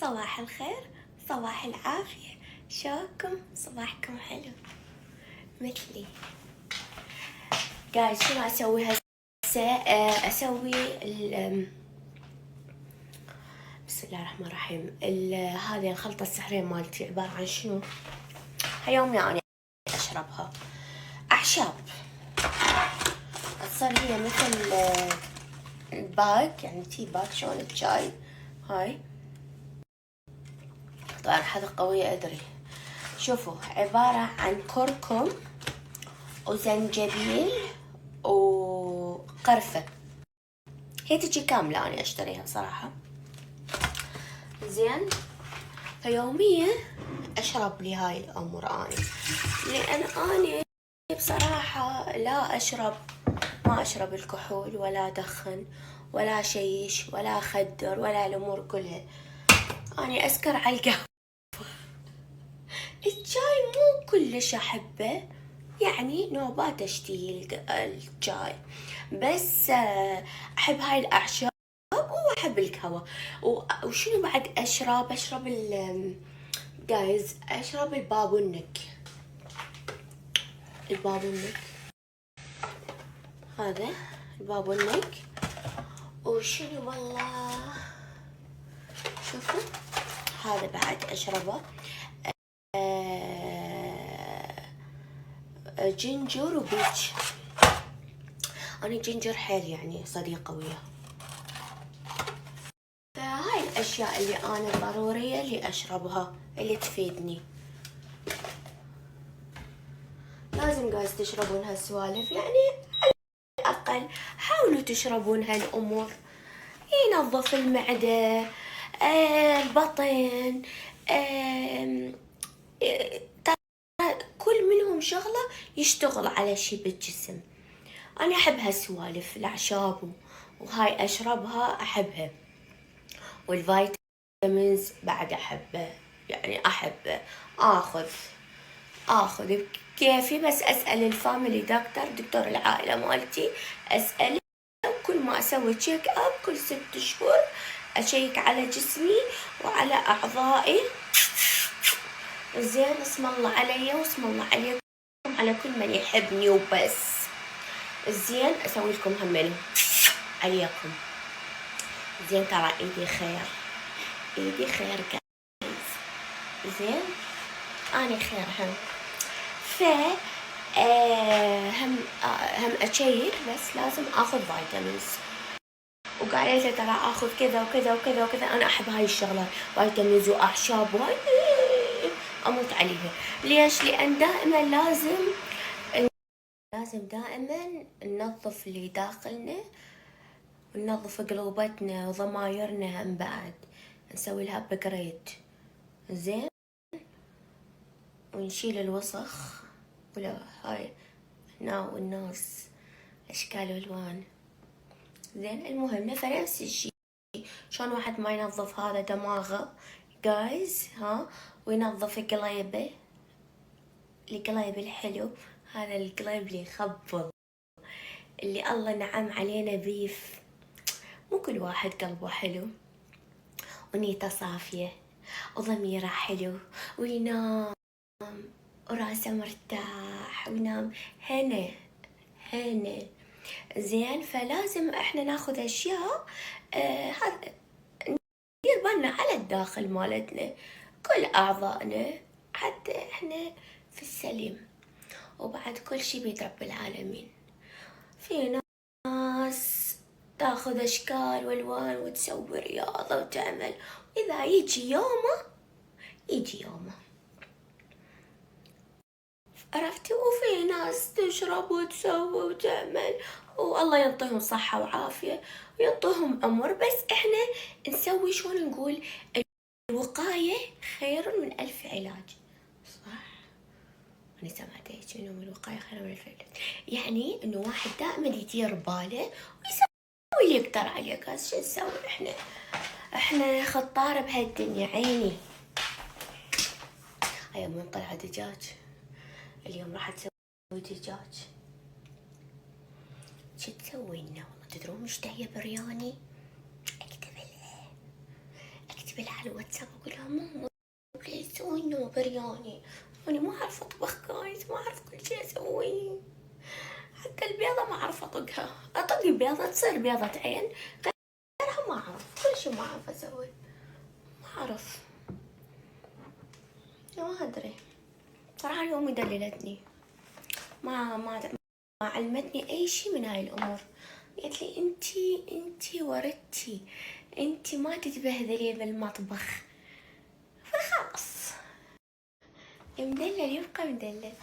صباح الخير، صباح العافية، شلونكم؟ صباحكم حلو مثلي. قاعد شنو اسوي هسه؟ اسوي بسم الله الرحمن الرحيم. هذه الخلطة السحرية مالتي عبارة عن شنو؟ يومي اني اشربها اعشاب، تصير هي مثل الباك، يعني تي باك شلون الشاي هاي. طبعا هذا قوية ادري. شوفوا، عبارة عن كركم وزنجبيل وقرفة. هي تجي كاملة، أنا أشتريها صراحة. زين، فيوميا أشرب لي هاي الأمور أنا، لأن أنا بصراحة لا أشرب، ما أشرب الكحول ولا أدخن ولا شيش ولا أخدر ولا الأمور كلها. أنا أسكر على القهوة. الشاي مو كلش أحبه، يعني نوبات اشتهي الشاي، بس احب هاي الاعشاب واحب القهوة. وشنو بعد اشرب جايز اشرب البابونج. هذا البابونج. وشنو والله، شوفوا هذا بعد اشربه. جينجر وبيتش. أنا جينجر حيل يعني صديقة وياه. فهاي الأشياء اللي أنا ضرورية اللي أشربها اللي تفيدني. لازم قاعد تشربون هالسوالف، يعني على الأقل حاولوا تشربون هالأمور. ينظف المعدة، البطن، كل منهم شغلة يشتغل على شي بالجسم. أنا أحب هالسوالف، الأعشاب وهاي أشربها أحبها. والفيتامينز بعد أحبه، يعني أحب آخذ بكيفي، بس أسأل الفاميلي دكتور العائلة مالتي، أسأله. كل ما أسوي تشيك أب كل 6 شهور أشيك على جسمي وعلى أعضائي. زين، اسم الله علي واسم الله عليكم، على كل من يحبني وبس. زين، أسوي لكم همنو عليكم. زين، ترى إيدي خير جايز. زين، أنا خير هم. ف هم أشيك، بس لازم آخذ فيتامينز. وقاعدة ترى آخذ كذا وكذا وكذا وكذا. أنا أحب هاي الشغلات، فيتامينز وأعشاب وهاي أموت عليها. ليش؟ لأن دائما لازم دائما ننظف اللي داخلنا، وننظف قلوبتنا وضمايرنا هم بعد، نسوي لها أبجريد. زين، ونشيل الوسخ ولا هاي هنا والناس أشكال والوان. زين، المهم فنفس الشي، شلون واحد ما ينظف هذا دماغه جايز، وينظف قليبه، القليب الحلو، هذا القليب اللي يخبل، اللي الله نعم علينا بيف. مو كل واحد قلبه حلو ونيته صافية وضميره حلو وينام وراسه مرتاح وينام هنا. زين، فلازم احنا ناخذ اشياء هذا ندير بالنا على الداخل مالتنا، كل اعضائنا، حتى احنا في السليم. وبعد كل شي بيد رب العالمين. في ناس تاخذ اشكال والوان وتسوي رياضة وتعمل، واذا يجي يومه عرفتي. وفي ناس تشرب وتسوي وتعمل، والله ينطيهم صحة وعافية وينطيهم عمر. بس احنا نسوي شلون نقول، الوقاية خير من 1000 علاج، صح؟ أنا سمعت هيك، إنه الوقاية خير من 1000 علاج. يعني إنه واحد دائما يدير باله ويسوي اللي يقدر عليه. قاس شو نسوي احنا خطارة بهالدنيا عيني. هيا من طلع دجاج اليوم، راح تسوي دجاج. شو تسوي لنا؟ والله تدرون مشتهية برياني. اكتب اكتب لها على الواتساب اقول لها ماما بليز سوي لنا برياني، انا ما اعرف اطبخ جايز، ما اعرف كل شيء اسويه، حتى البيضة ما اعرف اطقها، اطق البيضة تصير بيضة عين، غيرها ما اعرف، كل شيء ما اعرف اسوي، ما اعرف، ما ادري صراحة. اليوم دللتني، ما علمتني اي شيء من هاي الامور، قالت لي انتي وردتي، انتي ما تتبهذلي بالمطبخ، فخلاص مدلل يبقى مدلل.